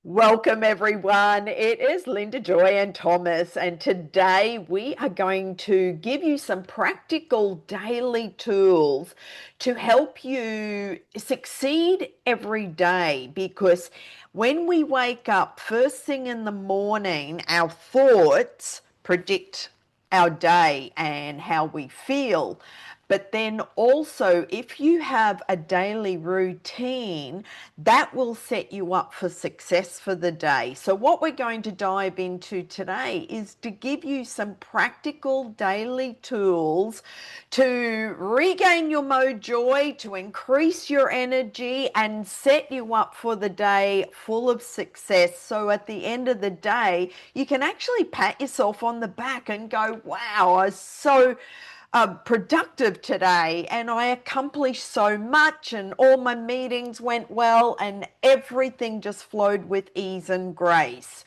Welcome, everyone. It is LindaJoy and Thomas, and today we are going to give you some practical daily tools to help you succeed every day. Because when we wake up first thing in the morning, our thoughts predict our day and how we feel. But then also, if you have a daily routine, that will set you up for success for the day. So, what we're going to dive into today is to give you some practical daily tools to regain your mojo, to increase your energy, and set you up for the day full of success. So, at the end of the day, you can actually pat yourself on the back and go, wow, I was so productive today and I accomplished so much and all my meetings went well and everything just flowed with ease and grace.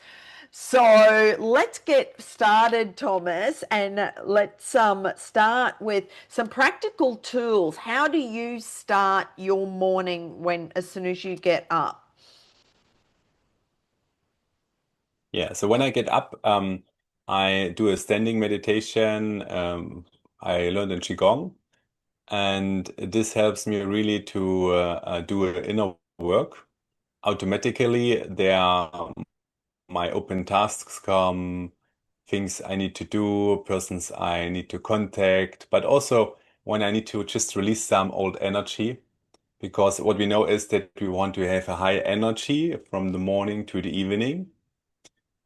So let's get started, Thomas, and let's start with some practical tools. How do you start your morning as soon as you get up? Yeah, so when I get up, I do a standing meditation. I learned in Qigong, and this helps me really to do inner work. Automatically, there are my open tasks come, things I need to do, persons I need to contact, but also when I need to just release some old energy. Because what we know is that we want to have a high energy from the morning to the evening.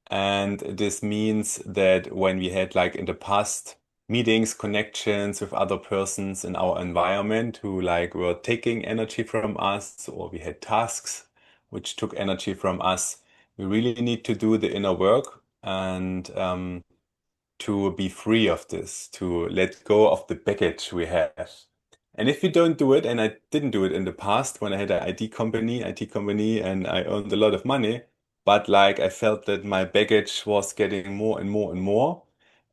And this means that when we had, like in the past, meetings, connections with other persons in our environment who like were taking energy from us, or we had tasks which took energy from us, we really need to do the inner work and to be free of this, to let go of the baggage we have. And if you don't do it, and I didn't do it in the past when I had an IT company, and I earned a lot of money, but like I felt that my baggage was getting more and more and more,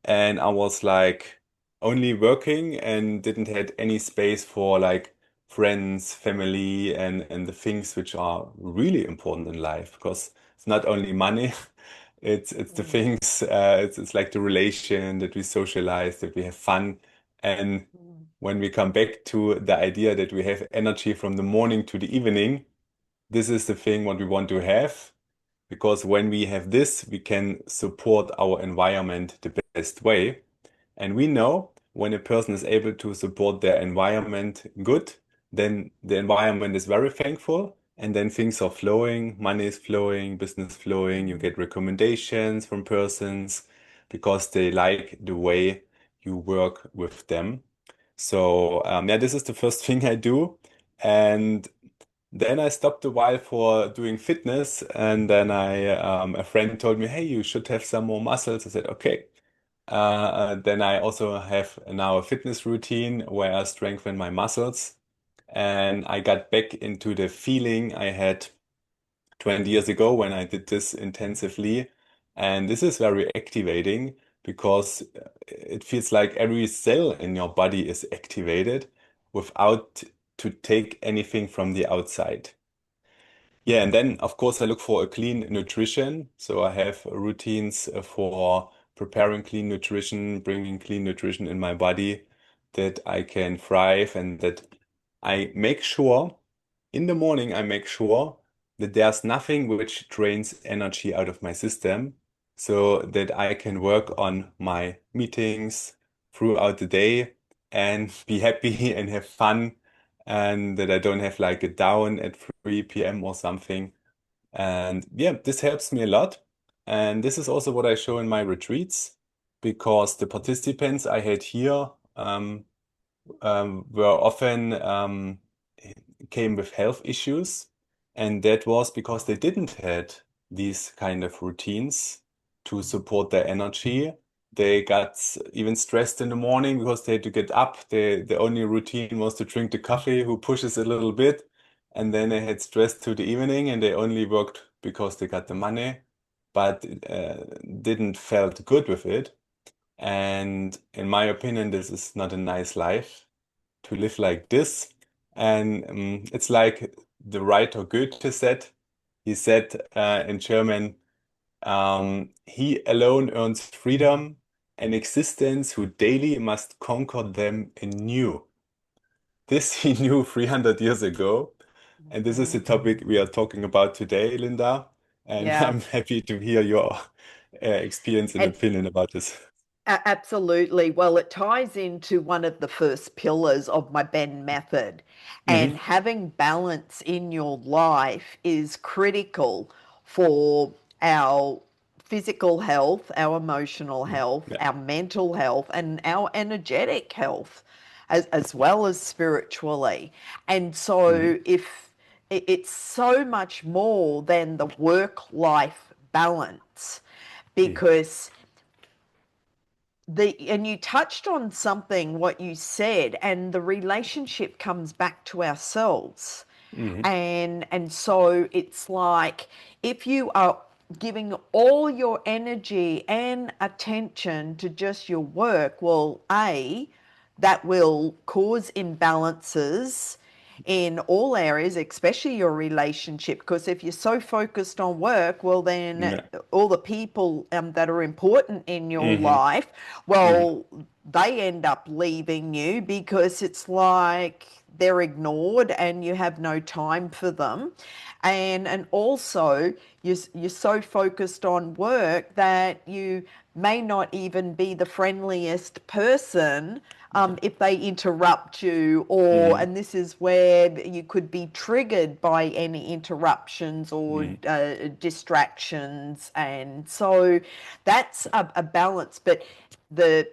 and I was like only working and didn't had any space for like friends, family, and the things which are really important in life, because it's not only money. It's the Mm, things, it's like the relation that we socialize, that we have fun. And mm, when we come back to the idea that we have energy from the morning to the evening, this is the thing what we want to have. Because when we have this, we can support our environment the best way. And we know when a person is able to support their environment good, then the environment is very thankful. And then things are flowing, money is flowing, business flowing. You mm. get recommendations from persons because they like the way you work with them. So, yeah, this is the first thing I do. And then I stopped a while for doing fitness. And then a friend told me, hey, you should have some more muscles. I said, okay. Then I also have now a fitness routine where I strengthen my muscles. And I got back into the feeling I had 20 years ago when I did this intensively. And this is very activating because it feels like every cell in your body is activated without to take anything from the outside. Yeah, and then of course I look for a clean nutrition. So I have routines for preparing clean nutrition, bringing clean nutrition in my body that I can thrive and that I make sure in the morning I make sure that there's nothing which drains energy out of my system so that I can work on my meetings throughout the day and be happy and have fun and that I don't have like a down at 3 p.m. or something. And yeah, this helps me a lot. And this is also what I show in my retreats because the participants I had here were often came with health issues. And that was because they didn't had these kind of routines to support their energy. They got even stressed in the morning because they had to get up. The only routine was to drink the coffee, who pushes a little bit. And then they had stress to the evening and they only worked because they got the money, but didn't felt good with it. And in my opinion, this is not a nice life to live like this. And it's like the writer Goethe said, he said in German, he alone earns freedom and existence who daily must conquer them anew. This he knew 300 years ago. And this is the Mm. topic we are talking about today, Linda. And Yeah. I'm happy to hear your experience and And opinion about this. Absolutely. Well, it ties into one of the first pillars of my Benn method. And Hmm. having balance in your life is critical for our physical health, our emotional health, Yeah. our mental health, and our energetic health, as well as spiritually. And Hmm. so, if it's so much more than the work life balance, because and you touched on something what you said, and the relationship comes back to ourselves. Hmm. And so it's like, if you are giving all your energy and attention to just your work, well, that will cause imbalances in all areas, especially your relationship. Because if you're so focused on work, well, then Yeah. all the people that are important in your Hmm. life, Hmm. well, they end up leaving you because it's like they're ignored and you have no time for them. And also you're so focused on work that you may not even be the friendliest person if they interrupt you, or Hmm. and this is where you could be triggered by any interruptions or Hmm. distractions. And so that's a balance. But the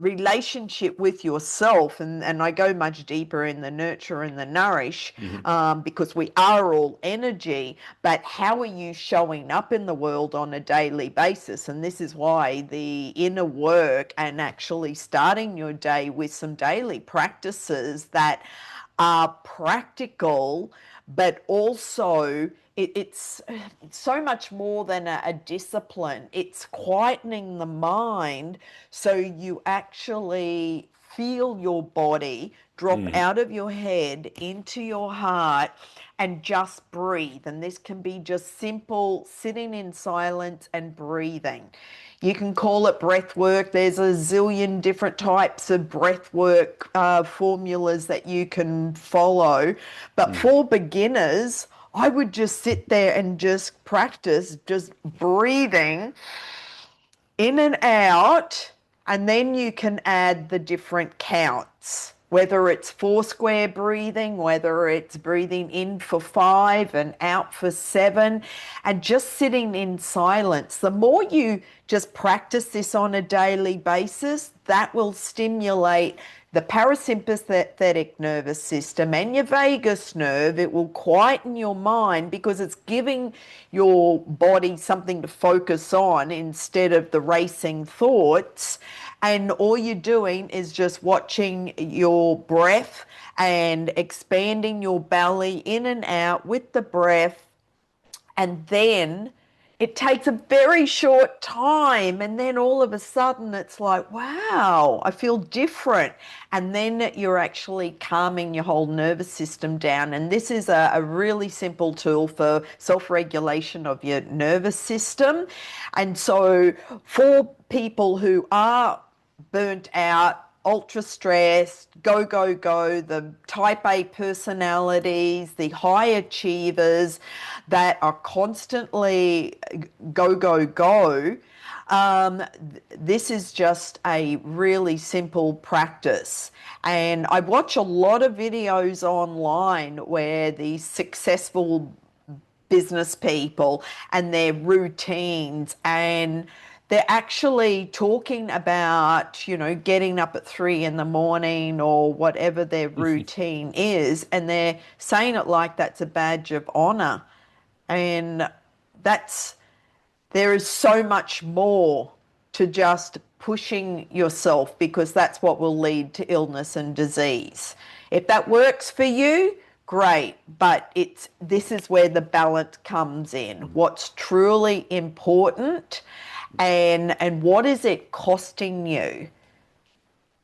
relationship with yourself, and I go much deeper in the nurture and the nourish, Hmm. because we are all energy, but how are you showing up in the world on a daily basis? And this is why the inner work and actually starting your day with some daily practices that are practical, but also it's so much more than a discipline. It's quietening the mind so you actually feel your body drop Hmm. out of your head into your heart and just breathe. And this can be just simple sitting in silence and breathing. You can call it breath work. There's a zillion different types of breath work formulas that you can follow. But Hmm. for beginners, I would just sit there and just practice just breathing in and out, and then you can add the different counts, whether it's four square breathing, whether it's breathing in for 5 and out for 7, and just sitting in silence. The more you just practice this on a daily basis, that will stimulate the parasympathetic nervous system and your vagus nerve. It will quieten your mind because it's giving your body something to focus on instead of the racing thoughts. And all you're doing is just watching your breath and expanding your belly in and out with the breath. And then it takes a very short time, and then all of a sudden it's like, wow, I feel different. And then you're actually calming your whole nervous system down. And this is a really simple tool for self-regulation of your nervous system. And so for people who are burnt out, ultra stressed, go, go, go, the type A personalities, the high achievers that are constantly go, go, go. This is just a really simple practice. And I watch a lot of videos online where these successful business people and their routines, and they're actually talking about, getting up at 3 in the morning or whatever their routine is, and they're saying it like that's a badge of honor. And that's there is so much more to just pushing yourself, because that's what will lead to illness and disease. If that works for you, great, but this is where the balance comes in. What's truly important, and what is it costing you?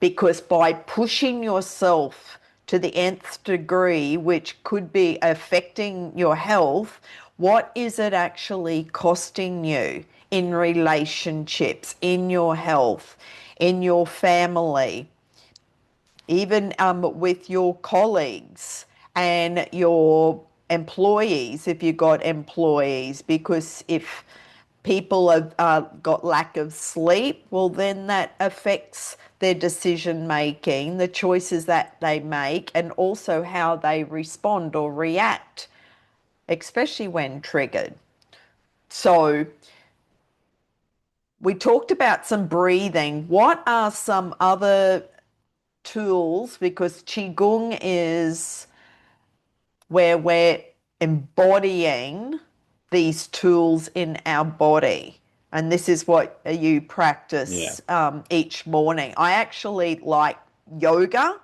Because by pushing yourself to the nth degree, which could be affecting your health, what is it actually costing you in relationships, in your health, in your family, even with your colleagues and your employees, if you've got employees, because if people have got lack of sleep, well, then that affects their decision making, the choices that they make, and also how they respond or react, especially when triggered. So, we talked about some breathing. What are some other tools? Because Qigong is where we're embodying these tools in our body. And this is what you Yeah. practice each morning. I actually like yoga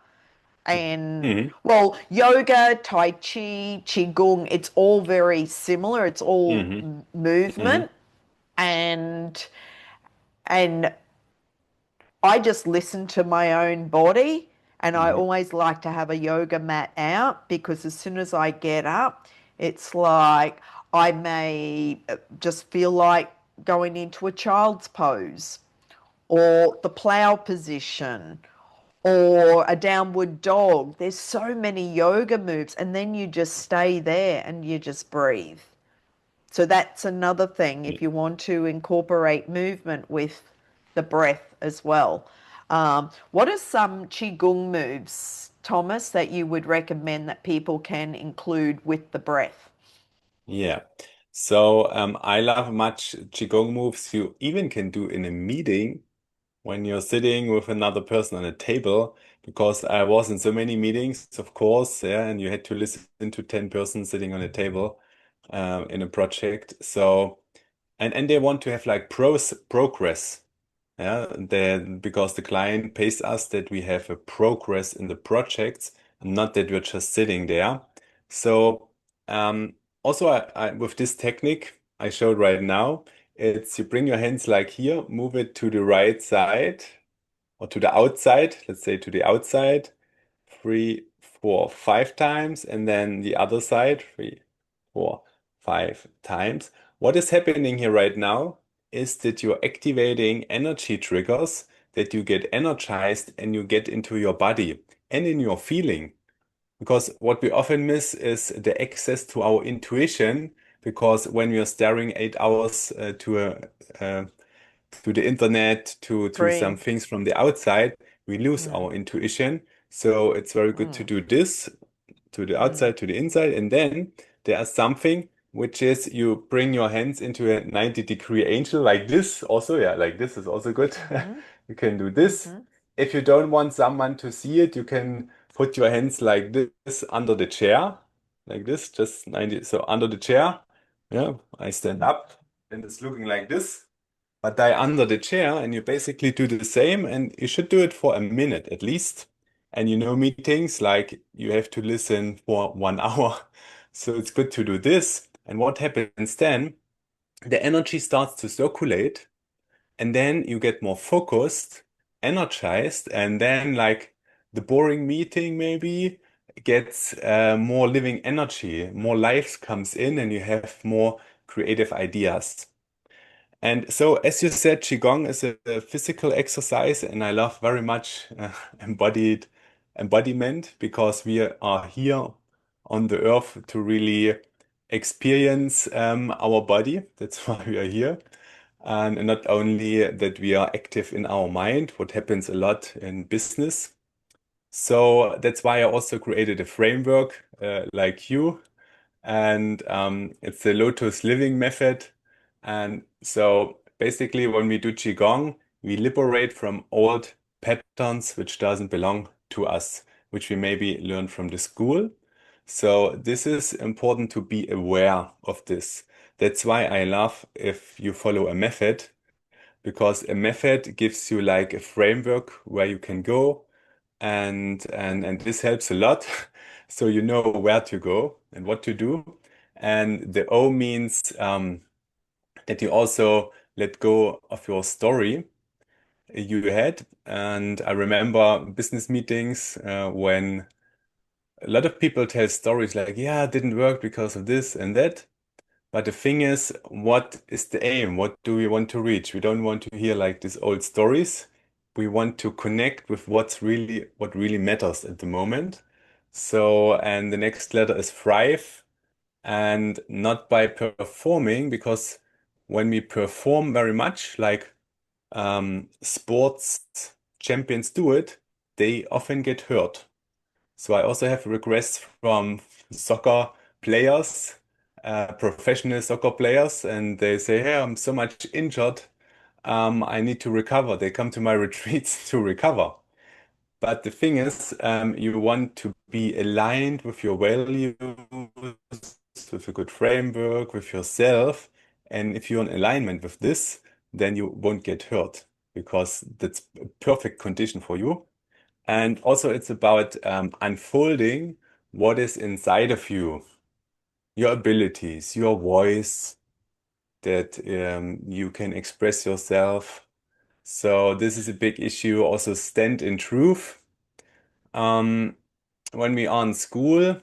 and, Hmm. well, yoga, Tai Chi, Qigong, it's all very similar. It's all Hmm. Hmm. movement. And and I just listen to my own body, and I Hmm. always like to have a yoga mat out because as soon as I get up, it's like I may just feel like going into a child's pose or the plow position or a downward dog. There's so many yoga moves, and then you just stay there and you just breathe. So that's another thing if you want to incorporate movement with the breath as well. What are some Qigong moves, Thomas, that you would recommend that people can include with the breath? Yeah. So I love much Qigong moves you even can do in a meeting when you're sitting with another person on a table, because I was in so many meetings, of course, yeah, and you had to listen to 10 persons sitting on a table in a project. So, and they want to have like progress. Yeah, then because the client pays us that we have a progress in the projects, not that we're just sitting there. So um, also with this technique I showed right now, it's you bring your hands like here, move it to the right side or to the outside, let's say to the outside, 3, 4, 5 times, and then the other side, 3, 4, 5 times. What is happening here right now is that you're activating energy triggers, that you get energized and you get into your body and in your feeling. Because what we often miss is the access to our intuition, because when we are staring 8 hours uh, to the internet, to some Screen. things from the outside, we lose Mm, our intuition. So it's very good to mm, do this to the mm, outside, to the inside. And then there's something which is you bring your hands into a 90-degree angel like this. Also, yeah, like this is also good. mm-hmm, You can do this. mm-hmm, If you don't want someone to see it, you can put your hands like this under the chair, like this, just 90. So under the chair, yeah, I stand up and it's looking like this. But I under the chair and you basically do the same and you should do it for a minute at least. And meetings like you have to listen for 1 hour. So it's good to do this. And what happens then? The energy starts to circulate and then you get more focused, energized, and then like the boring meeting maybe gets more living energy, more life comes in and you have more creative ideas. And so, as you said, Qigong is a physical exercise, and I love very much embodiment because we are here on the earth to really experience our body. That's why we are here. And not only that we are active in our mind, what happens a lot in business. So that's why I also created a framework like you and it's the Lotus Living method. And so basically, when we do Qigong, we liberate from old patterns which doesn't belong to us, which we maybe learned from the school. So this is important to be aware of this. That's why I love if you follow a method, because a method gives you like a framework where you can go and this helps a lot. So you know where to go and what to do. And the O means that you also let go of your story you had. And I remember business meetings when a lot of people tell stories like, yeah, it didn't work because of this and that. But the thing is, what is the aim? What do we want to reach? We don't want to hear like these old stories. We want to connect with what really matters at the moment. So, and the next letter is thrive, and not by performing, because when we perform very much, like sports champions do it, they often get hurt. So I also have requests from soccer players, professional soccer players, and they say, "Hey, I'm so much injured. I need to recover." They come to my retreats to recover. But the thing is, you want to be aligned with your values, with a good framework, with yourself. And if you're in alignment with this, then you won't get hurt because that's a perfect condition for you. And also, it's about unfolding what is inside of you, your abilities, your voice, that you can express yourself. So, this is a big issue. Also, stand in truth. Um, when we are in school,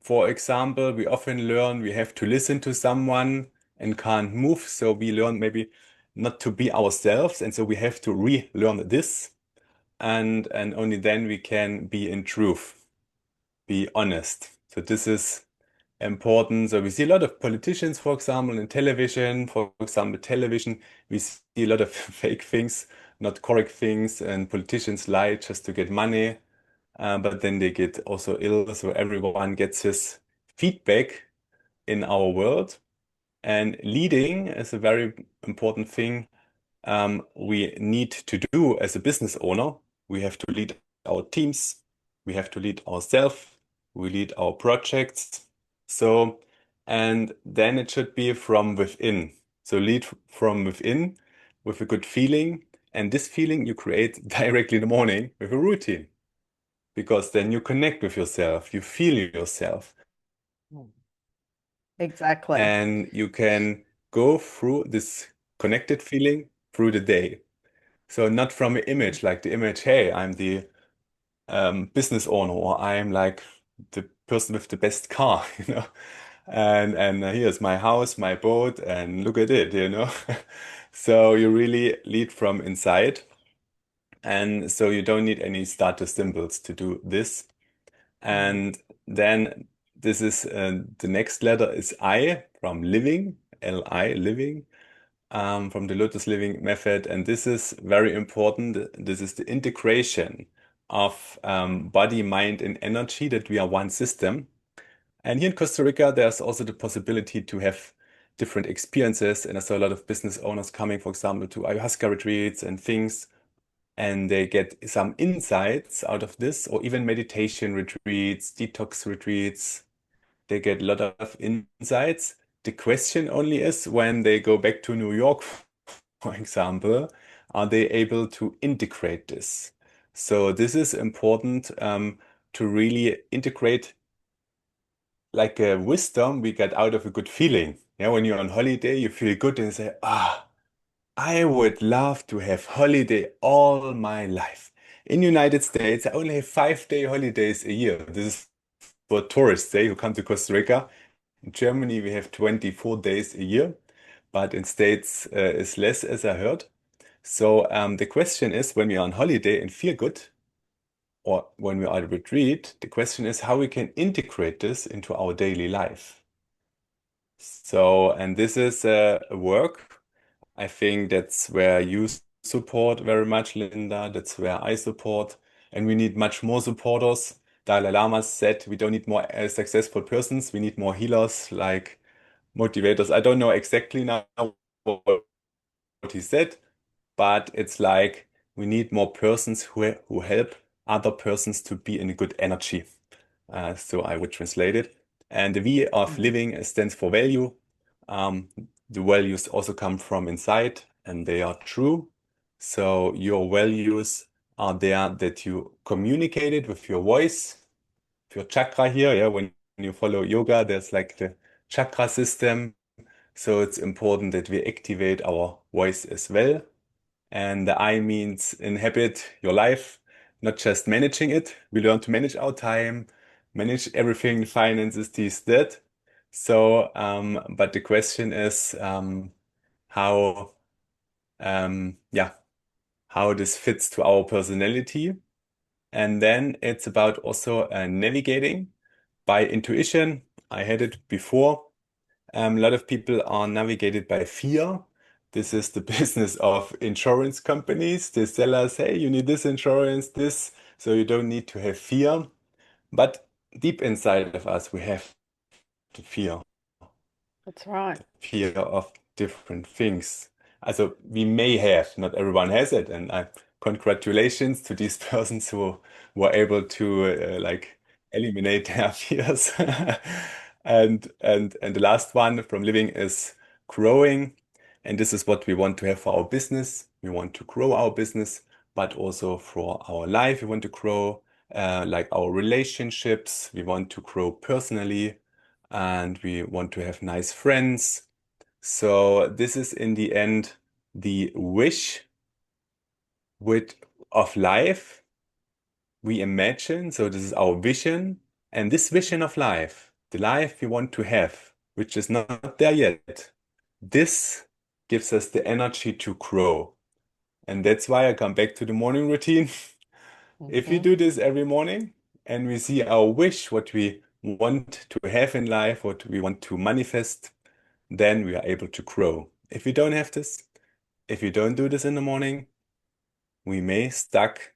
for example, we often learn we have to listen to someone and can't move. So, we learn maybe not to be ourselves. And so, we have to relearn this. And only then we can be in truth, be honest. So this is important. So we see a lot of politicians, for example, in television. For example, television, we see a lot of fake things, not correct things, and politicians lie just to get money. But then they get also ill. So everyone gets his feedback in our world. And leading is a very important thing we need to do as a business owner. We have to lead our teams, we have to lead ourselves, we lead our projects. So, and then it should be from within. So lead from within with a good feeling. And this feeling you create directly in the morning with a routine, because then you connect with yourself, you feel yourself, Exactly. and you can go through this connected feeling through the day. So not from an image, like the image, hey, I'm the business owner, or I'm like the person with the best car, you know, and here's my house, my boat, and look at it, you know. So you really lead from inside, and so you don't need any status symbols to do this. Mm. And then this is the next letter is I from living, L-I, living from the Lotus Living method. And this is very important. This is the integration of body, mind, and energy, that we are one system. And here in Costa Rica, there's also the possibility to have different experiences. And I saw a lot of business owners coming, for example, to ayahuasca retreats and things, and they get some insights out of this, or even meditation retreats, detox retreats. They get a lot of insights. The question only is, when they go back to New York, for example, are they able to integrate this? So this is important to really integrate like a wisdom we get out of a good feeling. Yeah, when you're on holiday, you feel good and you say, ah, I would love to have holiday all my life. In United States, I only have 5 day holidays a year. This is for tourists, who come to Costa Rica. In Germany, we have 24 days a year, but in States is less, as I heard. So the question is, when we are on holiday and feel good, or when we are at a retreat, the question is how we can integrate this into our daily life. So, and this is a work. I think that's where you support very much, Linda. That's where I support. And we need much more supporters. Dalai Lama said we don't need more successful persons. We need more healers, like motivators. I don't know exactly now what he said, but it's like we need more persons who help other persons to be in a good energy. So I would translate it. And the V of Mm. living stands for value. Um, the values also come from inside, and they are true. So your values are there that you communicate it with your voice, your chakra here. Yeah, when you follow yoga, there's like the chakra system. So it's important that we activate our voice as well. And the I means inhabit your life, not just managing it. We learn to manage our time, manage everything, finances, this, that. So, but the question is how, yeah, how this fits to our personality. And then it's about also navigating by intuition. I had it before. A lot of people are navigated by fear. This is the business of insurance companies. They sell us, hey, you need this insurance, this, so you don't need to have fear. But deep inside of us, we have the fear, That's right. fear of different things. Also, we may have, not everyone has it, and congratulations to these persons who were able to like eliminate their fears. And the last one from living is growing, and this is what we want to have for our business. We want to grow our business, but also for our life, we want to grow like our relationships. We want to grow personally, and we want to have nice friends. So this is in the end the wish with of life we imagine. So this is our vision, and this vision of life, the life we want to have, which is not there yet, this gives us the energy to grow. And that's why I come back to the morning routine. If we Hmm. do this every morning and we see our wish, what we want to have in life, what we want to manifest, then we are able to grow. If we don't have this, if we don't do this in the morning, we may stuck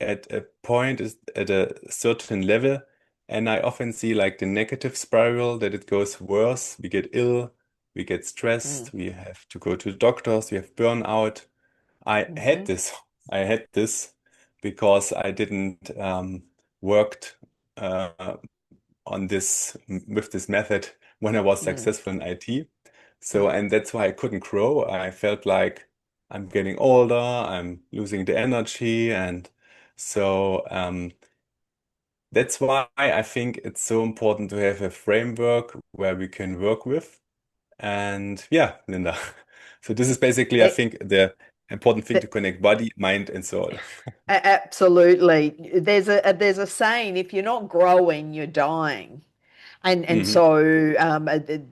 at a point at a certain level. And I often see like the negative spiral that it goes worse. We get ill, we get stressed, we have to go to the doctors, we have burnout. I had Mm-hmm. this. I had this because I didn't worked on this with this method when I was Mm. successful in IT. So, Mm. and that's why I couldn't grow. I felt like I'm getting older, I'm losing the energy, and so that's why I think it's so important to have a framework where we can work with. And yeah, Linda. So this is basically, I It, think, the important thing to it, connect body, mind, and soul. absolutely. There's a saying, if you're not growing, you're dying. And Hmm. so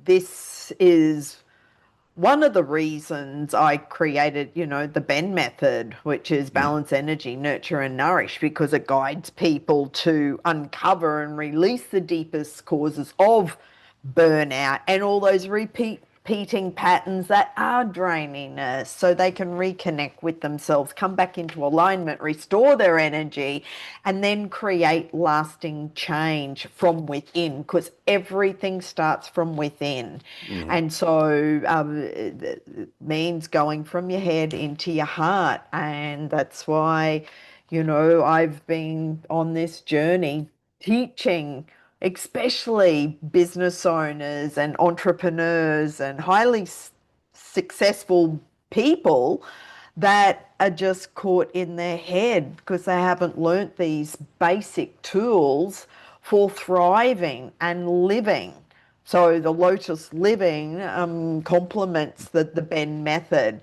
this is one of the reasons I created, the Benn method, which is balance, energy, nurture, and nourish, because it guides people to uncover and release the deepest causes of burnout and all those repeating patterns that are draining us so they can reconnect with themselves, come back into alignment, restore their energy, and then create lasting change from within, because everything starts from within. Hmm. And so it means going from your head into your heart. And that's why, I've been on this journey teaching, especially business owners and entrepreneurs and highly successful people that are just caught in their head because they haven't learnt these basic tools for thriving and living. So the Lotus Living complements the Benn method,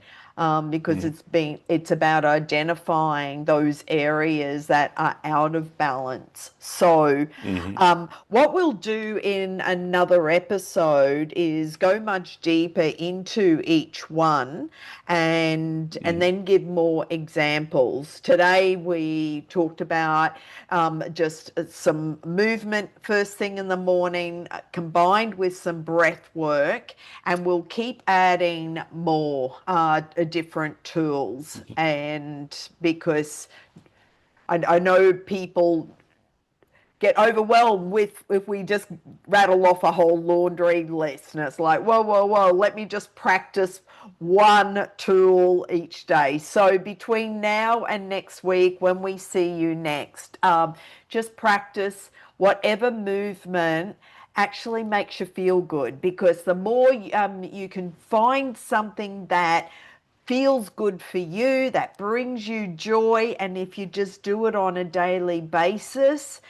because Hmm. it's about identifying those areas that are out of balance. So Hmm. what we'll do in another episode is go much deeper into each one and Hmm. then give more examples. Today we talked about just some movement first thing in the morning, combined with some breath work, and we'll keep adding more different tools. And because I know people get overwhelmed with if we just rattle off a whole laundry list, and it's like, whoa, whoa, whoa, let me just practice one tool each day. So between now and next week, when we see you next, just practice whatever movement actually makes you feel good, because the more you can find something that feels good for you, that brings you joy, and if you just do it on a daily basis,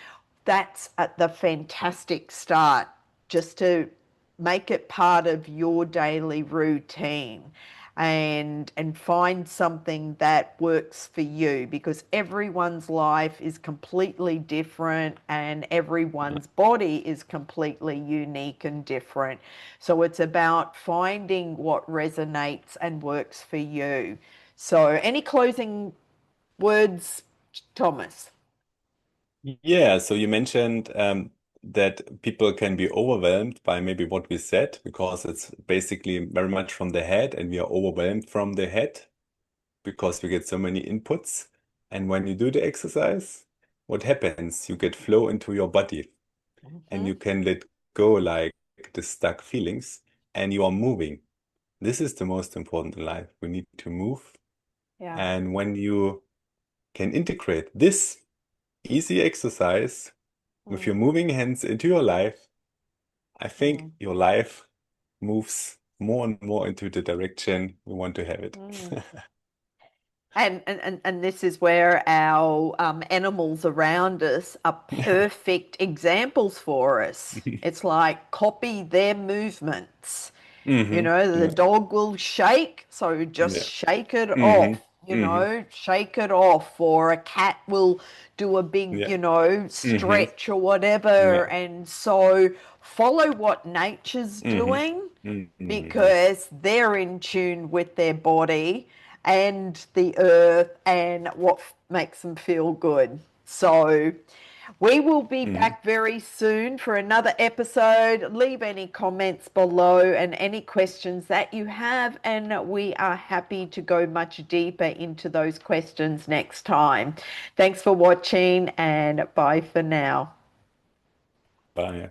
that's at the fantastic start, just to make it part of your daily routine and find something that works for you, because everyone's life is completely different and everyone's body is completely unique and different. So it's about finding what resonates and works for you. So any closing words, Thomas? Yeah, so you mentioned that people can be overwhelmed by maybe what we said because it's basically very much from the head, and we are overwhelmed from the head because we get so many inputs. And when you do the exercise, what happens? You get flow into your body and Hmm. you can let go like the stuck feelings and you are moving. This is the most important in life. We need to move. Yeah. And when you can integrate this easy exercise with your Mm, moving hands into your life, I think mm, your life moves more and more into the direction you want to have it. mm. And this is where our animals around us are perfect examples for us. It's like copy their movements. You Hmm. know, the Yeah. dog will shake, so just Yeah. shake it Hmm. off, Hmm. shake it off. Or a cat will do a big, Yeah. Hmm. stretch or whatever. Yeah. And so follow what nature's Hmm. doing, Hmm. because they're in tune with their body and the earth and what makes them feel good. So we will be Hmm. back very soon for another episode. Leave any comments below and any questions that you have, and we are happy to go much deeper into those questions next time. Thanks for watching, and bye for now. Bye.